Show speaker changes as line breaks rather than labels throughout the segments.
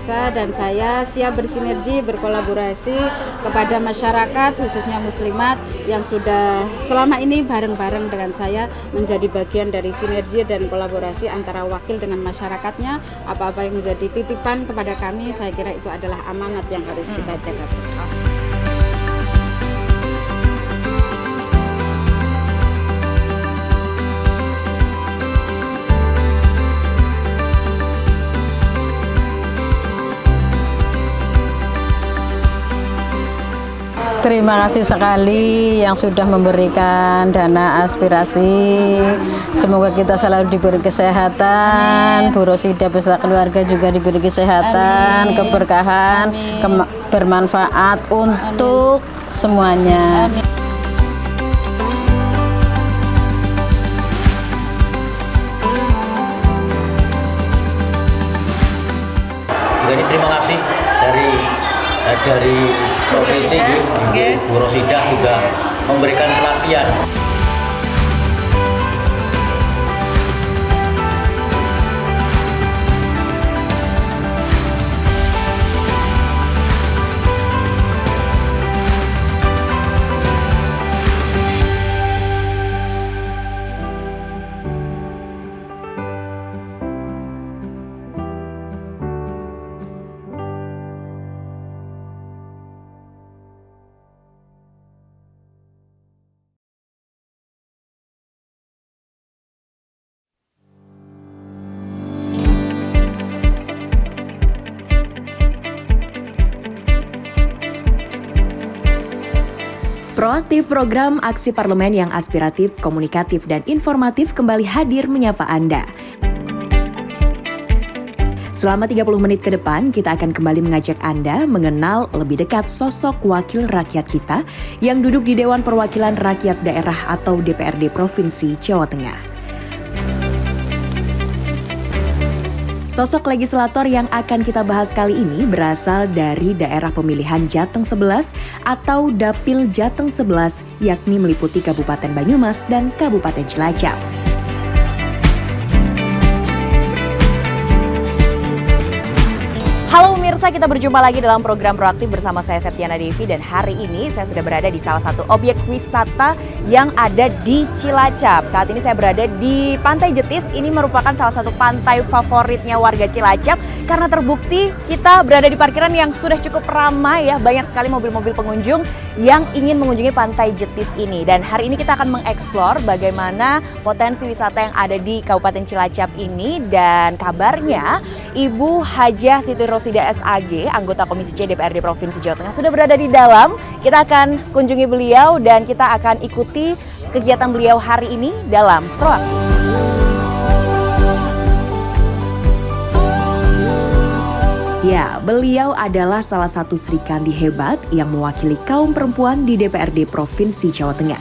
biasa dan saya siap bersinergi, berkolaborasi kepada masyarakat khususnya muslimat yang sudah selama ini bareng-bareng dengan saya menjadi bagian dari sinergi dan kolaborasi antara wakil dengan masyarakatnya. Apa-apa yang menjadi titipan kepada kami, saya kira itu adalah amanat yang harus kita jaga bersama.
Terima kasih sekali yang sudah memberikan dana aspirasi. Semoga kita selalu diberi kesehatan, Bu Rosida beserta keluarga juga diberi kesehatan, keberkahan, bermanfaat untuk semuanya.
Juga ini terima kasih dari Provinsi Bu Rosida juga memberikan pelatihan.
Proaktif program aksi parlemen yang aspiratif, komunikatif, dan informatif kembali hadir menyapa Anda. Selama 30 menit ke depan, kita akan kembali mengajak Anda mengenal lebih dekat sosok wakil rakyat kita yang duduk di Dewan Perwakilan Rakyat Daerah atau DPRD Provinsi Jawa Tengah. Sosok legislator yang akan kita bahas kali ini berasal dari daerah pemilihan Jateng 11 atau Dapil Jateng 11, yakni meliputi Kabupaten Banyumas dan Kabupaten Cilacap.
Halo pemirsa, kita berjumpa lagi dalam program Proaktif bersama saya Septiana Devi dan hari ini saya sudah berada di salah satu objek wisata yang ada di Cilacap. Saat ini saya berada di Pantai Jetis, ini merupakan salah satu pantai favoritnya warga Cilacap karena terbukti kita berada di parkiran yang sudah cukup ramai ya, banyak sekali mobil-mobil pengunjung yang ingin mengunjungi Pantai Jetis ini. Dan hari ini kita akan mengeksplor bagaimana potensi wisata yang ada di Kabupaten Cilacap ini dan kabarnya Ibu Hajah Siti Rosida SAG, anggota Komisi C DPRD Provinsi Jawa Tengah sudah berada di dalam. Kita akan kunjungi beliau dan kita akan ikuti kegiatan beliau hari ini dalam Proaktif.
Ya, beliau adalah salah satu Sri Kandi hebat yang mewakili kaum perempuan di DPRD Provinsi Jawa Tengah.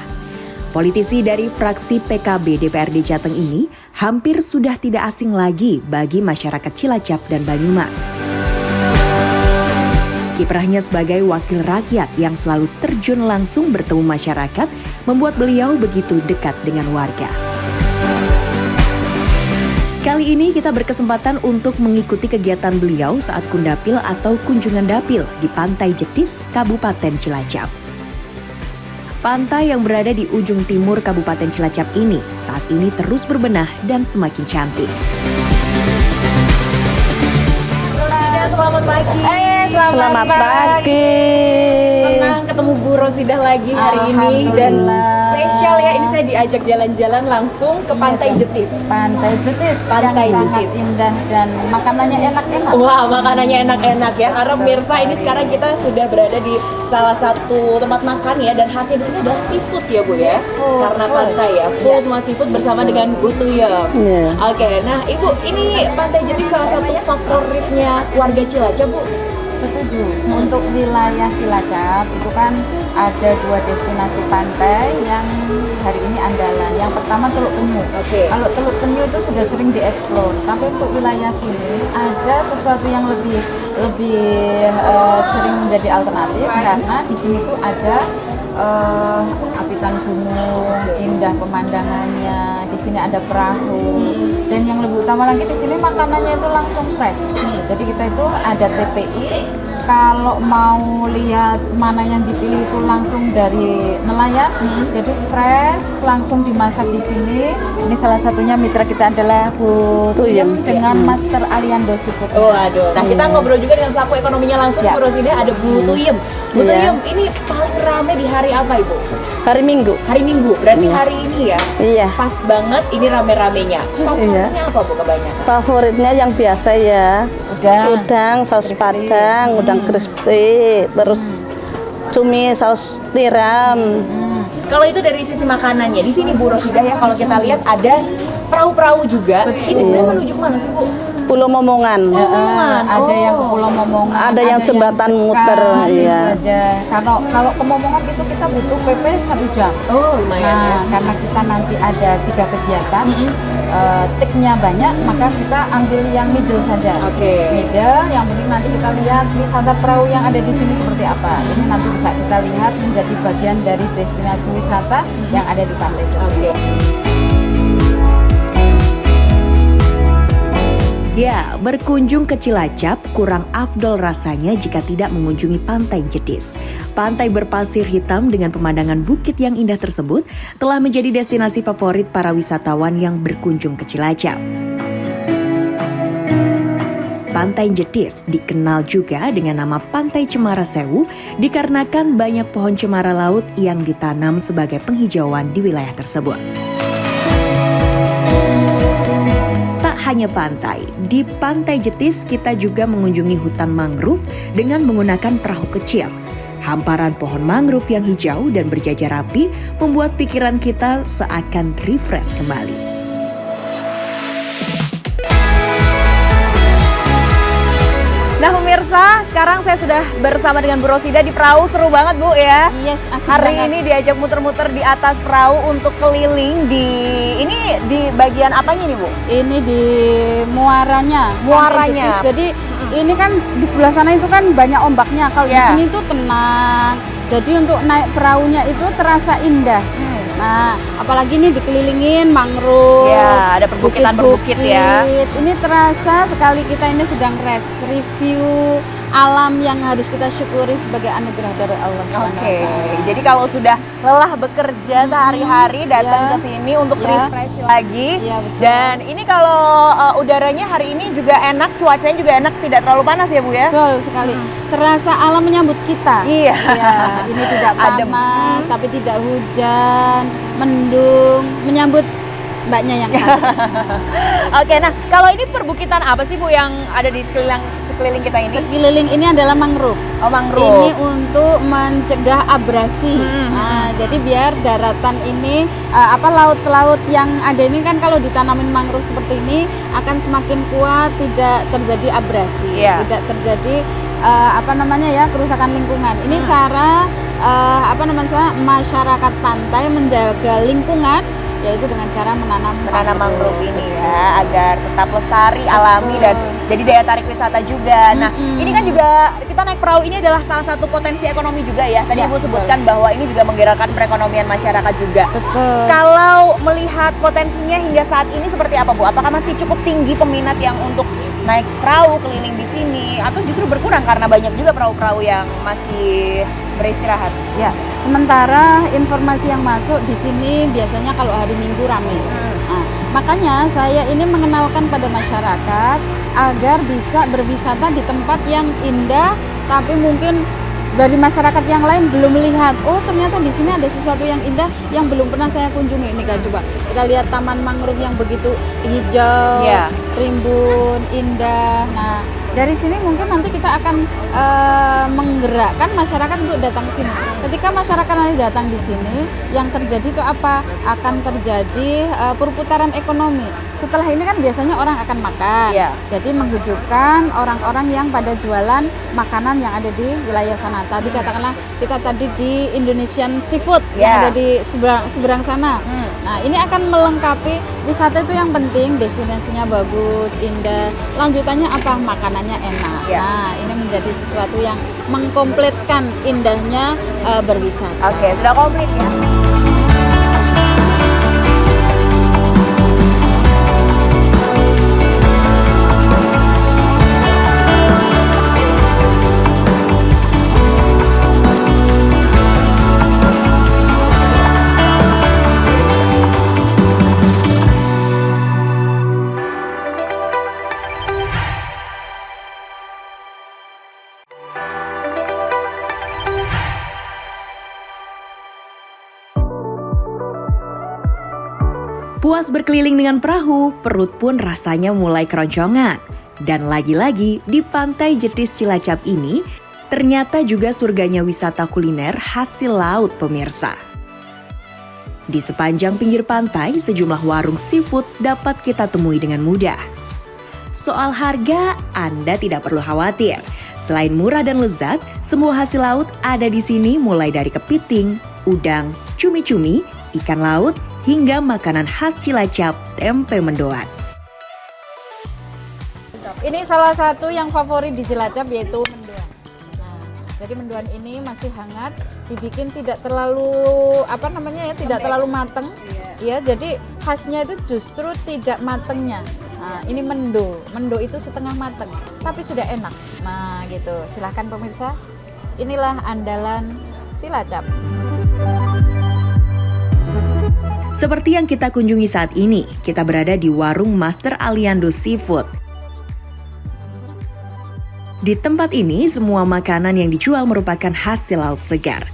Politisi dari fraksi PKB DPRD Jateng ini hampir sudah tidak asing lagi bagi masyarakat Cilacap dan Banyumas. Kiprahnya sebagai wakil rakyat yang selalu terjun langsung bertemu masyarakat membuat beliau begitu dekat dengan warga. Kali ini kita berkesempatan untuk mengikuti kegiatan beliau saat kundapil atau kunjungan dapil di Pantai Jetis, Kabupaten Cilacap. Pantai yang berada di ujung timur Kabupaten Cilacap ini saat ini terus berbenah dan semakin cantik.
Selamat pagi.
Selamat pagi.
Senang ketemu Bu Rosidah lagi hari ini dan spesial ya, ini saya diajak jalan-jalan langsung ke Pantai Jetis.
Pantai Jetis
Pantai
yang sangat
Jetis.
indah dan makanannya enak-enak.
Wah, makanannya enak-enak ya. Karena pemirsa ini sekarang kita sudah berada di salah satu tempat makan ya, dan khasnya di sini adalah seafood ya Bu ya. Karena pantai ya, full semua seafood bersama dengan Bu Tuyem. Oke, nah Ibu, ini Pantai Jetis salah satu favoritnya warga Cilacap Bu.
Setuju. Untuk wilayah Cilacap itu kan ada 2 destinasi pantai yang hari ini andalan. Yang pertama Teluk Penyu. Kalau Teluk Penyu itu sudah sering dieksplor, tapi untuk wilayah sini ada sesuatu yang lebih sering menjadi alternatif karena di sini tuh ada api perbukitan gunung, indah pemandangannya. Di sini ada perahu. Dan yang lebih utama lagi di sini makanannya itu langsung fresh. Jadi kita itu ada TPI. Kalau mau lihat mana yang dipilih itu langsung dari nelayan, jadi fresh, langsung dimasak di sini. Ini salah satunya mitra kita adalah Bu Tuyem dengan Master Aliando Seafood.
Oh aduh. Nah kita ngobrol juga dengan pelaku ekonominya langsung, Bu Rosida, ada Bu Tuyem. Bu Tuyem, ini paling rame di hari apa Ibu?
Hari Minggu.
Hari Minggu, berarti hari ini ya?
Iya.
Pas banget ini rame-ramenya. Favoritnya apa Bu kebanyakan?
Favoritnya yang biasa ya. Udang, saus padang, udang crispy, terus cumi saus tiram.
Kalau itu dari sisi makanannya, di sini Bu Rosida ya, kalau kita lihat ada perahu-perahu juga. Ini sebenarnya menuju kemana sih Bu?
Pulau Momongan.
Ada yang ke Pulau Momongan,
Ada yang jembatan muter, iya.
Kalau ke Momongan itu kita butuh PP 1 jam.
Oh lumayan ya.
Nah, karena kita nanti ada 3 kegiatan, tiknya banyak, maka kita ambil yang middle saja. Middle, yang penting nanti kita lihat wisata perahu yang ada di sini seperti apa. Ini nanti bisa kita lihat menjadi bagian dari destinasi wisata yang ada di Pantai Jetis.
Ya, berkunjung ke Cilacap kurang afdol rasanya jika tidak mengunjungi Pantai Jetis. Pantai berpasir hitam dengan pemandangan bukit yang indah tersebut telah menjadi destinasi favorit para wisatawan yang berkunjung ke Cilacap. Pantai Jetis dikenal juga dengan nama Pantai Cemara Sewu dikarenakan banyak pohon cemara laut yang ditanam sebagai penghijauan di wilayah tersebut. Hanya pantai. Di Pantai Jetis kita juga mengunjungi hutan mangrove dengan menggunakan perahu kecil. Hamparan pohon mangrove yang hijau dan berjajar rapi membuat pikiran kita seakan refresh kembali.
Nah pemirsa, sekarang saya sudah bersama dengan Bu Rosida di perahu. Seru banget Bu ya.
Yes, asik
Hari
banget.
ini diajak muter-muter di atas perahu untuk keliling ini di bagian apanya nih Bu?
Ini di muaranya.
Muaranya.
Pantai Jetis. Jadi ini kan di sebelah sana itu kan banyak ombaknya. Kalau di sini itu tenang. Jadi untuk naik perahunya itu terasa indah. Nah, apalagi nih dikelilingin mangrove.
Ya, ada perbukitan berbukit ya.
Ini terasa sekali kita ini sedang review alam yang harus kita syukuri sebagai anugerah dari Allah SWT.
Jadi kalau sudah lelah bekerja sehari-hari datang ke sini untuk refresh lagi.
Betul.
Dan ini kalau udaranya hari ini juga enak, cuacanya juga enak, tidak terlalu panas ya Bu ya?
Betul sekali. Terasa alam menyambut kita.
Iya.
Ini tidak panas, tapi tidak hujan, mendung, menyambut mbaknya yang
Oke, nah kalau ini perbukitan apa sih Bu yang ada di sekeliling kita ini?
Sekeliling ini adalah mangrove.
Oh, mangrove.
Ini untuk mencegah abrasi. Nah, jadi biar daratan ini laut-laut yang ada ini kan kalau ditanamin mangrove seperti ini akan semakin kuat, tidak terjadi abrasi, tidak terjadi kerusakan lingkungan. Ini cara masyarakat pantai menjaga lingkungan, yaitu dengan cara menanam
mangrove ini ya, agar tetap lestari, alami dan jadi daya tarik wisata juga. Nah, ini kan juga kita naik perahu ini adalah salah satu potensi ekonomi juga ya. Tadi Ibu sebutkan bahwa ini juga menggerakkan perekonomian masyarakat juga.
Betul.
Kalau melihat potensinya hingga saat ini seperti apa Bu? Apakah masih cukup tinggi peminat yang untuk naik perahu keliling di sini atau justru berkurang karena banyak juga perahu-perahu yang masih beristirahat?
Ya, sementara informasi yang masuk di sini biasanya kalau hari Minggu ramai. Nah, makanya saya ini mengenalkan pada masyarakat agar bisa berwisata di tempat yang indah, tapi mungkin dari masyarakat yang lain belum melihat. Oh, ternyata di sini ada sesuatu yang indah yang belum pernah saya kunjungi. Ini kan coba kita lihat taman mangrove yang begitu hijau, rimbun, indah. Nah, dari sini mungkin nanti kita akan menggerakkan masyarakat untuk datang ke sini. Ketika masyarakat nanti datang di sini, yang terjadi itu apa? Akan terjadi perputaran ekonomi. Setelah ini kan biasanya orang akan makan. Jadi menghidupkan orang-orang yang pada jualan makanan yang ada di wilayah sana. Tadi katakanlah kita tadi di Indonesian Seafood yang ada di seberang sana. Nah, ini akan melengkapi wisata itu yang penting, destinasinya bagus, indah. Lanjutannya apa? Makanannya enak. Nah, ini menjadi sesuatu yang mengkompletkan indahnya berwisata.
Oke, sudah komplit ya.
Puas berkeliling dengan perahu, perut pun rasanya mulai keroncongan. Dan lagi-lagi di Pantai Jetis Cilacap ini, ternyata juga surganya wisata kuliner hasil laut pemirsa. Di sepanjang pinggir pantai, sejumlah warung seafood dapat kita temui dengan mudah. Soal harga, Anda tidak perlu khawatir. Selain murah dan lezat, semua hasil laut ada di sini mulai dari kepiting, udang, cumi-cumi, ikan laut, hingga makanan khas Cilacap, tempe mendoan.
Ini salah satu yang favorit di Cilacap yaitu mendoan. Nah, jadi mendoan ini masih hangat, dibikin tidak terlalu tidak terlalu mateng. Ya, jadi khasnya itu justru tidak matengnya. Nah, ini mendo itu setengah mateng, tapi sudah enak. Nah, gitu. Silahkan pemirsa, inilah andalan Cilacap.
Seperti yang kita kunjungi saat ini, kita berada di warung Master Aliando Seafood. Di tempat ini, semua makanan yang dijual merupakan hasil laut segar.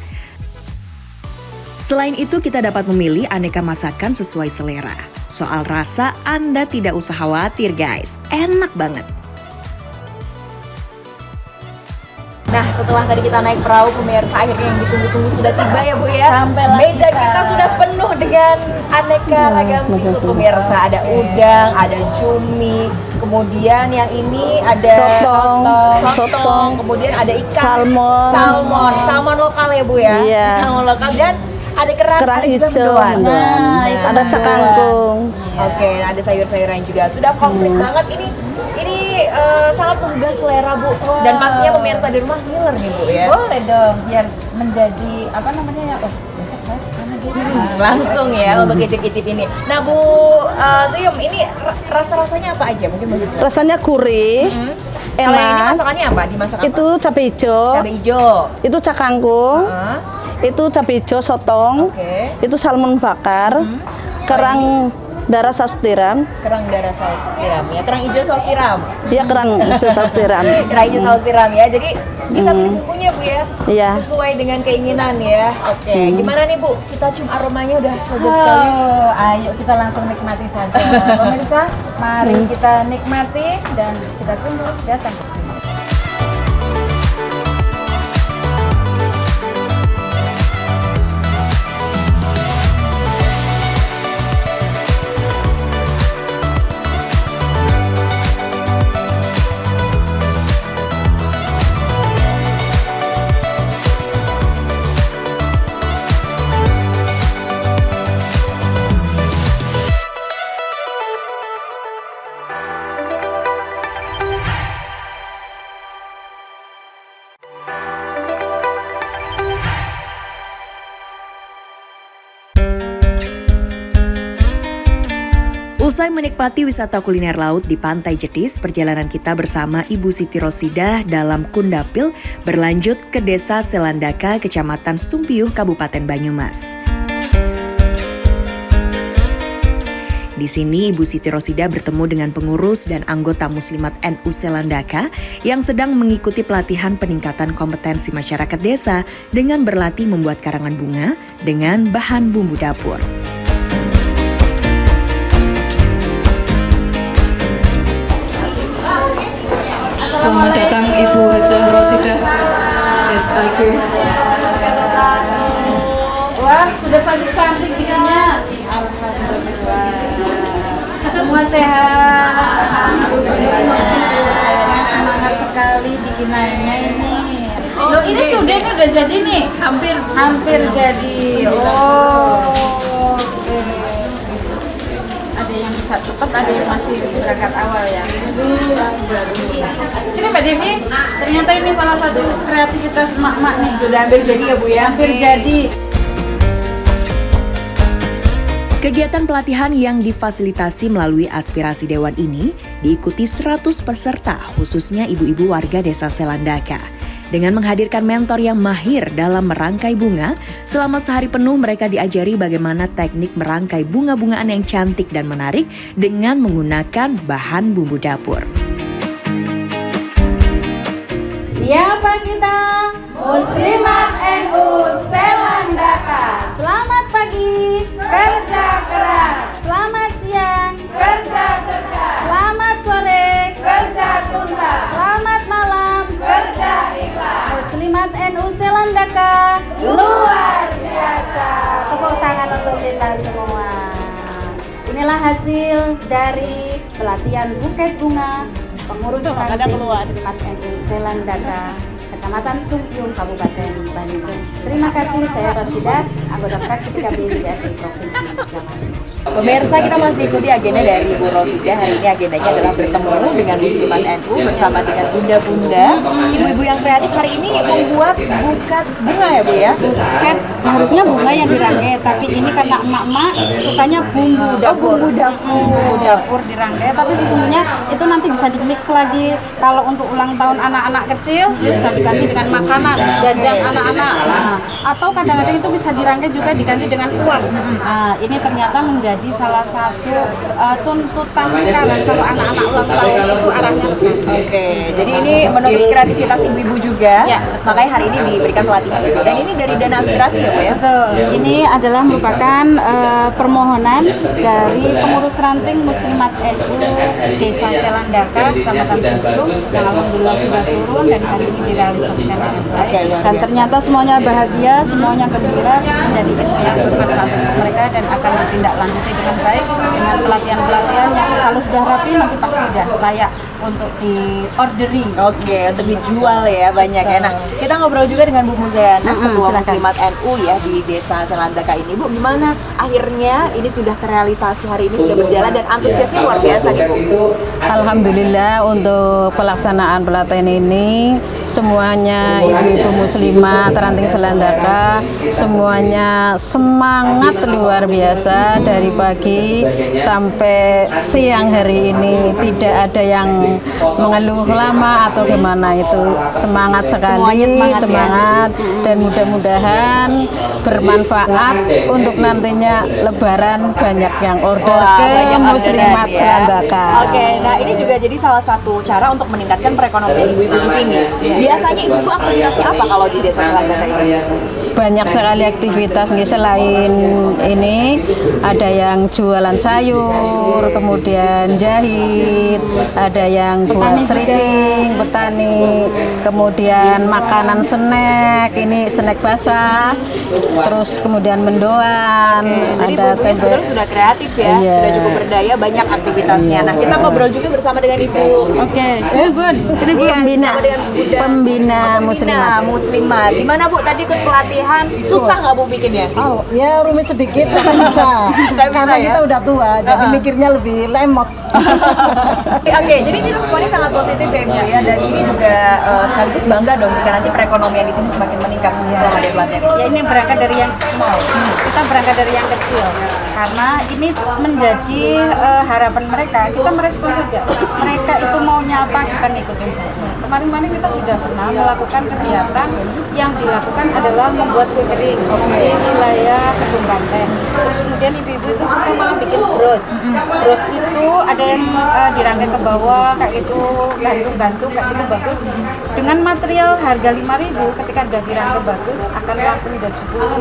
Selain itu, kita dapat memilih aneka masakan sesuai selera. Soal rasa, Anda tidak usah khawatir guys, enak banget.
Nah, setelah tadi kita naik perahu, pemirsa, akhirnya yang ditunggu-tunggu sudah tiba ya Bu ya.
Sampailah
Meja kita sudah penuh dengan aneka ragam seafood pemirsa. Ada udang, ada cumi, kemudian yang ini ada sotong, kemudian ada ikan, salmon lokal ya Bu ya.
Iya.
Salmon lokal dan ada kerang ada juga
hijau,
mendoan.
nah,
itu
ada cakangkung.
Oke, nah ada sayur-sayuran juga. Sudah komplit banget ini sangat menggugah selera Bu. Dan pastinya pemirsa di rumah ngiler nih Bu ya.
Boleh dong, biar menjadi besok saya kesana deh.
Langsung ya untuk icip-icip ini. Nah Bu Tuyum, ini rasa-rasanya apa aja? Mungkin boleh.
Rasanya gurih,
Kalau yang ini
enak.
masakannya apa? Dimasak apa?
Itu cabai hijau,
Cabai hijau.
itu cakangkung, itu cabai hijau sotong,
Oke.
itu salmon bakar, kerang darah saus tiram,
Kerang darah saus tiram ya. Kerang hijau saus tiram.
ya kerang hijau saus tiram.
Kerang hijau saus tiram ya. Jadi bisa pilih bumbunya Bu ya.
Iya.
Sesuai dengan keinginan ya. Oke. Gimana nih Bu? Kita cium aromanya udah lezat sekali.
Ayo kita langsung nikmati saja. Pemirsa, mari kita nikmati dan kita tunggu datang ke sini.
Usai menikmati wisata kuliner laut di Pantai Jetis, perjalanan kita bersama Ibu Siti Rosidah dalam Kundapil berlanjut ke Desa Selandaka, Kecamatan Sumpiyuh, Kabupaten Banyumas. Di sini Ibu Siti Rosidah bertemu dengan pengurus dan anggota Muslimat NU Selandaka yang sedang mengikuti pelatihan peningkatan kompetensi masyarakat desa dengan berlatih membuat karangan bunga dengan bahan bumbu dapur.
Selamat datang Ibu Hajah Rosidah SAG.
Wah, sudah cantik bikinnya. Alhamdulillah. Semua sehat. Semangat sekali bikinannya ini. Loh, ini sudah jadi nih. Hampir jadi. Oh. Ada yang bisa cepat, ada yang masih berangkat awal ya. Sini Mbak Devi, ternyata ini salah satu kreativitas emak-emak nih.
Sudah hampir jadi ya Bu ya?
Hampir jadi.
Kegiatan pelatihan yang difasilitasi melalui aspirasi Dewan ini diikuti 100 peserta, khususnya ibu-ibu warga Desa Selandaka. Dengan menghadirkan mentor yang mahir dalam merangkai bunga, selama sehari penuh mereka diajari bagaimana teknik merangkai bunga-bungaan yang cantik dan menarik dengan menggunakan bahan bumbu dapur.
Siapa kita? Muslimat NU Selandaka. Selamat pagi, kerja keras. Selamat hasil dari pelatihan buket bunga pengurus ranting Muslimat NU Selandaka, Kecamatan Sumpiung, Kabupaten Banyumas. Terima kasih, saya Rosida, anggota fraksi PKB DPRD Provinsi Jawa Tengah.
Pemirsa, kita masih ikuti agenda dari Bu Rosida. Hari ini agendanya adalah bertemu dengan Muslimat NU bersama dengan bunda-bunda, ibu-ibu yang kreatif. Hari ini membuat buket bunga ya Bu ya?
Buket harusnya bunga yang dirangkai, tapi ini karena emak-emak sukanya bumbu dapur.
Bumbu
dapur dirangkai, tapi sesungguhnya itu nanti bisa dimix lagi. Kalau untuk ulang tahun anak-anak kecil bisa diganti dengan makanan, jajan anak-anak. Nah, atau kadang-kadang itu bisa dirangkai juga diganti dengan uang. Nah, ini ternyata menjadi salah satu tuntutan sekarang kalau anak-anak ulang tahun itu arahnya ke sana.
Oke, jadi ini menuntut kreativitas ibu-ibu juga.
Ya.
Makanya hari ini diberikan pelatihan itu. Dan ini dari dana aspirasi ya Bu ya?
Betul. Ini adalah merupakan permohonan dari pengurus ranting Muslimat NU Desa Selandaka, Kecamatan Sumpiung, yang alhamdulillah sudah turun dan hari ini direalisasikan dengan baik. Dan ternyata semuanya bahagia, semuanya gembira, menjadi ilmu yang bermanfaat untuk mereka dan akan ditindaklanjuti dengan baik dengan pelatihan-pelatihan yang kalau sudah rapi nanti pasti sudah layak untuk di-ordering.
Oke, untuk dijual ya banyak ya. Nah, kita ngobrol juga dengan Bu Muzayana, Ketua Muslimat NU ya di Desa Selandaka ini. Bu, gimana akhirnya ini sudah terrealisasi hari ini, sudah berjalan dan antusiasnya luar biasa nih Bu.
Alhamdulillah untuk pelaksanaan pelatihan ini semuanya ibu-ibu muslimat ranting Selandaka semuanya semangat luar biasa dari pagi sampai siang hari ini, tidak ada yang mengeluh lama atau gimana, itu semangat sekali, semangat dan mudah-mudahan bermanfaat untuk nantinya Lebaran banyak yang order ke Muslimat Selandaka.
Oke, nah ini juga jadi salah satu cara untuk meningkatkan perekonomian ibu-ibu di sini. Biasanya ibu-ibu aktivitasnya apa kalau di Desa Selandaka ini?
Banyak sekali aktivitas nih, selain ini ada yang jualan sayur, kemudian jahit, ada yang buat sering petani, kemudian makanan snack, ini snack basah, terus kemudian mendoan.
Jadi
ada
ibu-ibunya sebetulnya sudah kreatif ya,
Iya.
sudah cukup berdaya, banyak aktivitasnya. Nah, kita ngobrol juga bersama dengan Ibu.
Oke, sini Bun. Sini Bun.
pembina muslimat.
Muslimat. Gimana Bu tadi ikut pelatihan? Susah nggak Bu bikinnya?
Oh, ya rumit sedikit tapi bisa.
Tapi bisa,
Karena
ya?
kita udah tua, jadi mikirnya lebih lemot.
Oke, jadi ini responnya sangat positif ya Ibu ya, dan ini juga sekaligus bangga dong jika nanti perekonomian di sini semakin meningkat setelah ada pelatihan.
Ya ini berangkat dari yang small, kita berangkat dari yang kecil karena ini menjadi harapan mereka. Kita merespon saja, mereka itu maunya apa kita ngikutin saja. Kemarin-kemarin kita sudah pernah melakukan kegiatan yang dilakukan adalah membuat kue kering di wilayah Kedung Banteng. Terus kemudian ibu-ibu itu suka malah bikin bros. Bros itu ada yang dirangkai ke bawah kayak gitu, gantung-gantung kayak gitu bagus. Dengan material harga 5.000 ketika sudah dirangkai bagus akan laku dari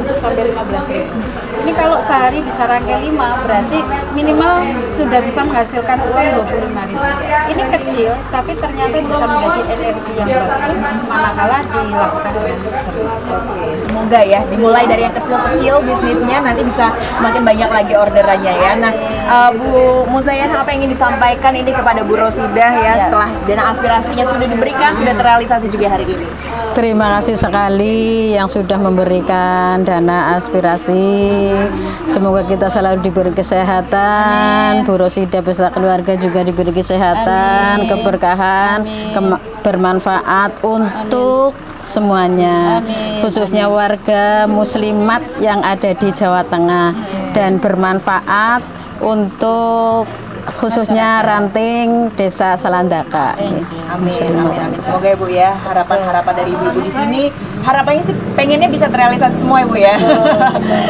10 sampai 15.000. Ini kalau sehari bisa rangkai 5 berarti minimal sudah bisa menghasilkan uang 25.000. Ini kecil tapi ternyata bisa menjadi energi yang bagus manakala dilakukan dengan serius.
Oke, semoga ya dimulai dari yang kecil-kecil bisnisnya nanti bisa semakin banyak lagi orderannya ya. Nah, Bu Muzayana, apa yang ingin disampaikan ini kepada Bu Rosidah ya setelah dana aspirasinya sudah diberikan, sudah terrealisasi juga hari ini?
Terima kasih sekali yang sudah memberikan dana aspirasi. Semoga kita selalu diberi kesehatan, Bu Rosidah beserta keluarga juga diberi kesehatan, keberkahan, bermanfaat untuk semuanya, khususnya warga muslimat yang ada di Jawa Tengah, dan bermanfaat untuk khususnya ranting Desa Selandaka.
Amin, amin, amin. Semoga ya Bu ya, harapan-harapan dari ibu-ibu di sini, harapannya sih pengennya bisa terrealisasi semua ya Bu ya.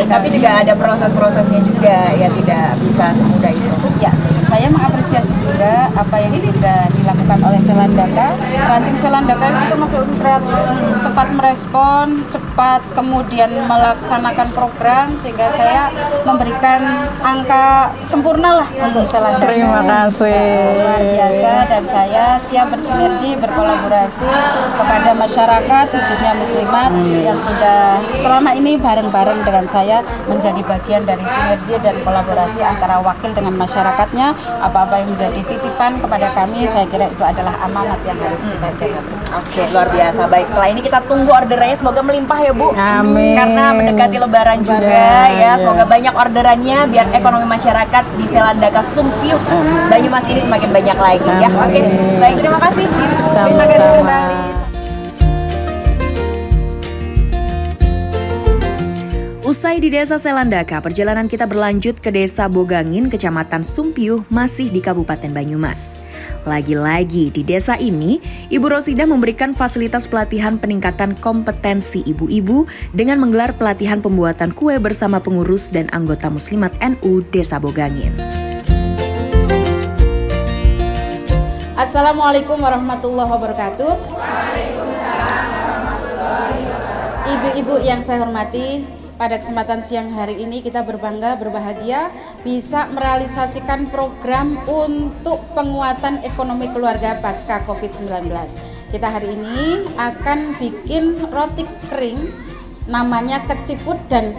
Tapi juga ada proses-prosesnya juga ya, tidak bisa semudah itu.
Ya, saya mengapresiasi juga apa yang sudah dilakukan oleh Selandaka. Ranting Selandaka itu termasuk kreatif, cepat merespon, cepat cepat kemudian melaksanakan program sehingga saya memberikan angka sempurna lah untuk Selandaka.
Terima kasih.
Luar biasa, dan saya siap bersinergi berkolaborasi kepada masyarakat khususnya muslimat yang sudah selama ini bareng-bareng dengan saya menjadi bagian dari sinergi dan kolaborasi antara wakil dengan masyarakatnya. Apa-apa yang menjadi titipan kepada kami, saya kira itu adalah amanat yang harus kita jaga bersama.
Oke, luar biasa. Baik, setelah ini kita tunggu orderannya, semoga melimpah ya Bu.
Amin.
Karena mendekati lebaran juga ya. Semoga banyak orderannya biar ekonomi masyarakat di Selandaka Sumpiyuh Banyumas ini semakin banyak lagi ya. Oke, baik, terima kasih. Terima kasih kembali. Usai di Desa Selandaka, perjalanan kita berlanjut ke Desa Bogangin, Kecamatan Sumpiyuh, masih di Kabupaten Banyumas. Lagi-lagi di desa ini, Ibu Rosidah memberikan fasilitas pelatihan peningkatan kompetensi ibu-ibu dengan menggelar pelatihan pembuatan kue bersama pengurus dan anggota Muslimat NU Desa Bogangin.
Assalamualaikum warahmatullahi wabarakatuh. Ibu-ibu yang saya hormati, pada kesempatan siang hari ini kita berbangga, berbahagia bisa merealisasikan program untuk penguatan ekonomi keluarga pasca COVID-19. Kita hari ini akan bikin roti kering namanya keciput dan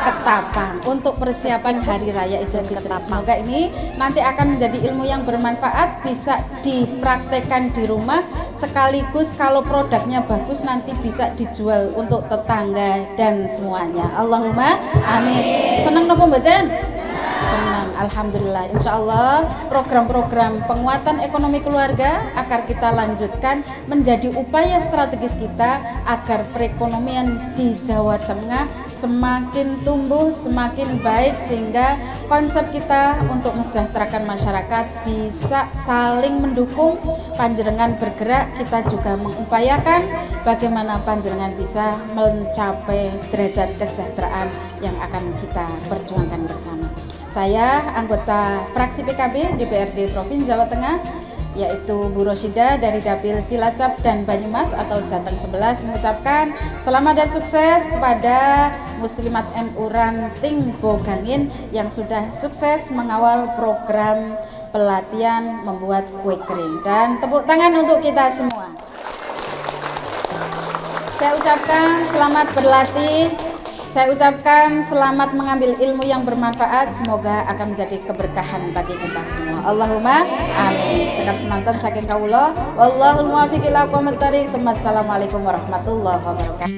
ketapang untuk persiapan Hari Raya Idul Fitri. Semoga ini nanti akan menjadi ilmu yang bermanfaat, bisa dipraktekkan di rumah, sekaligus kalau produknya bagus nanti bisa dijual untuk tetangga dan semuanya. Allahumma amin. Senang nopo mboten? Senang, alhamdulillah. Insya Allah program-program penguatan ekonomi keluarga akan kita lanjutkan menjadi upaya strategis kita agar perekonomian di Jawa Tengah semakin tumbuh, semakin baik, sehingga konsep kita untuk mesejahterakan masyarakat bisa saling mendukung. Panjenengan bergerak, kita juga mengupayakan bagaimana panjenengan bisa mencapai derajat kesejahteraan yang akan kita perjuangkan bersama. Saya anggota fraksi PKB DPRD Provinsi Jawa Tengah, yaitu Bu Rosidah dari Dapil Cilacap dan Banyumas atau Jateng 11, mengucapkan selamat dan sukses kepada Muslimat NU Ranting Bogangin yang sudah sukses mengawal program pelatihan membuat kue kering. Dan tepuk tangan untuk kita semua. Saya ucapkan selamat berlatih. Saya ucapkan selamat mengambil ilmu yang bermanfaat, semoga akan menjadi keberkahan bagi kita semua. Allahumma amin. Cekap semanten saking kawula, wallahul muwaffiq ila aqwamit thoriq. Assalamualaikum warahmatullahi wabarakatuh.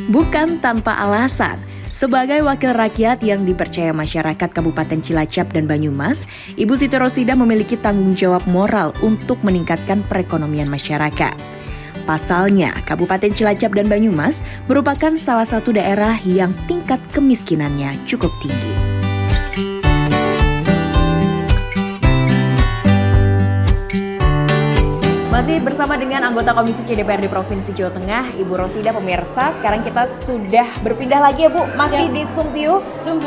Bukan tanpa alasan, sebagai wakil rakyat yang dipercaya masyarakat Kabupaten Cilacap dan Banyumas, Ibu Siti Rosidah memiliki tanggung jawab moral untuk meningkatkan perekonomian masyarakat. Pasalnya, Kabupaten Cilacap dan Banyumas merupakan salah satu daerah yang tingkat kemiskinannya cukup tinggi. Masih bersama dengan anggota Komisi C DPRD Provinsi Jawa Tengah, Ibu Rosidah. Pemirsa, sekarang kita sudah berpindah lagi ya Bu, masih di Sumpiyuh,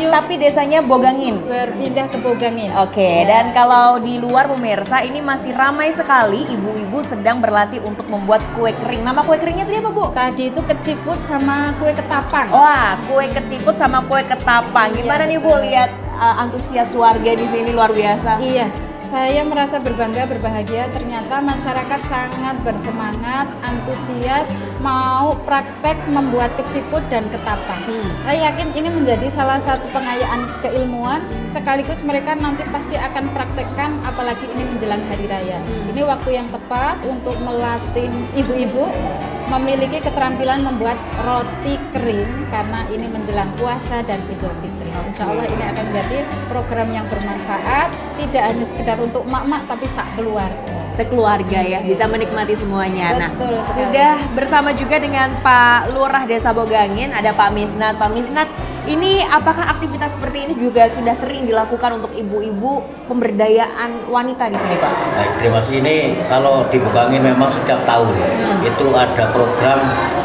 tapi desanya Bogangin.
Berpindah ke Bogangin.
Oke, dan kalau di luar pemirsa, ini masih ramai sekali ibu-ibu sedang berlatih untuk membuat kue kering. Nama kue keringnya tadi apa Bu?
Tadi itu keciput sama kue ketapang.
Wah, kue keciput sama kue ketapang. Gimana nih Bu lihat antusias warga di sini, luar biasa.
Iya. Saya merasa berbangga, berbahagia, ternyata masyarakat sangat bersemangat, antusias, mau praktek membuat keciput dan ketapang. Saya yakin ini menjadi salah satu pengayaan keilmuan, sekaligus mereka nanti pasti akan praktekkan, apalagi ini menjelang Hari Raya. Ini waktu yang tepat untuk melatih ibu-ibu memiliki keterampilan membuat roti kering, karena ini menjelang puasa dan Idul Fitri. Insya Allah ini akan menjadi program yang bermanfaat, tidak hanya sekedar untuk mak-mak tapi sak keluarga.
Sekeluarga ya, bisa menikmati semuanya.
Betul,
nah, sudah bersama juga dengan Pak Lurah Desa Bogangin, ada Pak Misnat. Pak Misnat, ini apakah aktivitas seperti ini juga sudah sering dilakukan untuk ibu-ibu pemberdayaan wanita di sini Pak?
Baik, terima kasih. Ini kalau di Bogangin memang setiap tahun itu ada program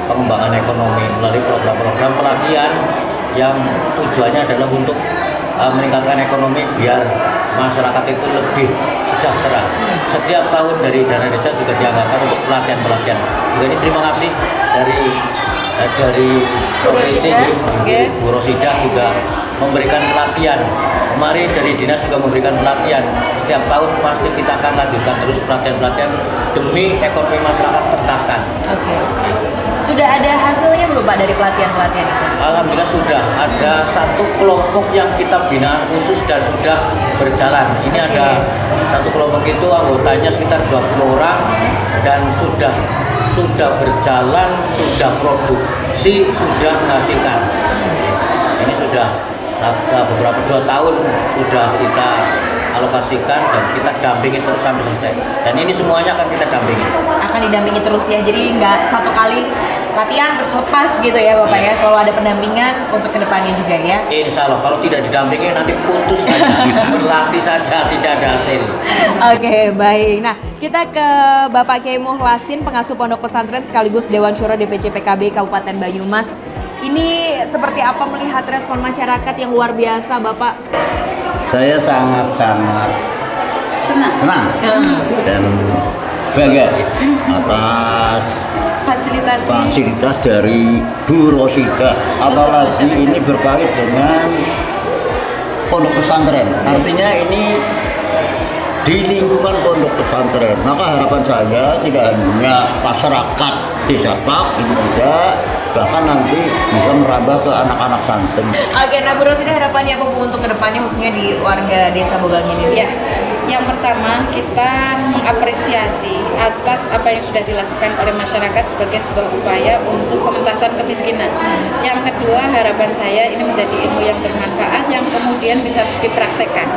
pengembangan ekonomi melalui program-program pelatihan yang tujuannya adalah untuk meningkatkan ekonomi biar masyarakat itu lebih sejahtera. Setiap tahun dari dana desa juga dianggarkan untuk pelatihan-pelatihan. Juga ini terima kasih dari Provinsi Bu Rosida juga memberikan pelatihan. Kemarin dari dinas juga memberikan pelatihan. Setiap tahun pasti kita akan lanjutkan terus pelatihan-pelatihan demi ekonomi masyarakat tertaskan.
Oke. Sudah ada hasilnya belum Pak dari pelatihan-pelatihan itu?
Alhamdulillah sudah ada satu kelompok yang kita bina khusus dan sudah berjalan. Ini ada satu kelompok itu anggotanya sekitar 20 orang dan sudah berjalan, sudah produksi, sudah menghasilkan. Ini sudah beberapa 2 tahun sudah kita alokasikan dan kita dampingi terus sampai selesai. Dan ini semuanya akan kita dampingi.
Akan didampingi terus ya, jadi nggak satu kali latihan terus lepas gitu ya Bapak ya, selalu ada pendampingan untuk kedepannya juga ya.
Insya Allah kalau tidak didampingi nanti putus saja, berlatih saja tidak ada hasil.
Oke, baik. Nah, kita ke Bapak Kiai Muhlasin, pengasuh pondok pesantren sekaligus Dewan Syuro DPC PKB Kabupaten Banyumas. Ini seperti apa melihat respon masyarakat yang luar biasa, Bapak?
Saya sangat-sangat senang dan bangga atas fasilitas dari Bu Rosida, apalagi ini berkait dengan pondok pesantren. Artinya ini di lingkungan pondok pesantren, maka harapan saya tidak hanya masyarakat desa Pak itu juga, bahkan nanti bisa merambah ke anak-anak santri.
Oke, nah Bu Rosida harapannya apa Bu untuk kedepannya khususnya di warga desa Bogangin ini?
Ya, yang pertama kita mengapresiasi atas apa yang sudah dilakukan oleh masyarakat sebagai sebuah upaya untuk pengentasan kemiskinan. Yang kedua, harapan saya ini menjadi ilmu yang bermanfaat yang kemudian bisa dipraktekkan.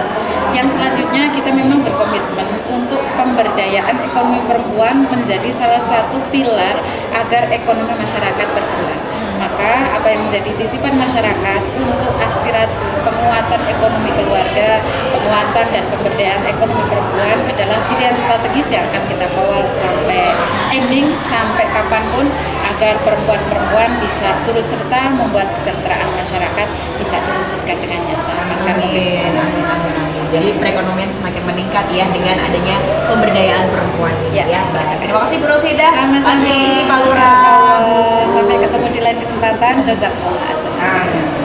Yang selanjutnya kita memang berkomitmen untuk pemberdayaan ekonomi perempuan menjadi salah satu pilar agar ekonomi masyarakat berkembang. Maka apa yang menjadi titipan masyarakat untuk aspirasi penguatan ekonomi keluarga, penguatan dan pemberdayaan ekonomi perempuan adalah pilihan strategis yang akan kita kawal sampai ending, sampai kapanpun, agar perempuan-perempuan bisa turut serta membuat kesejahteraan masyarakat bisa diwujudkan dengan nyata.
Amin. Jadi perekonomian semakin meningkat ya dengan adanya pemberdayaan perempuan. Ya. Baik. Terima kasih Bu Rosida.
Sama-sama.
Pak Lurah.
Sampai ketemu di lain kesempatan. Jazakumullah khairan.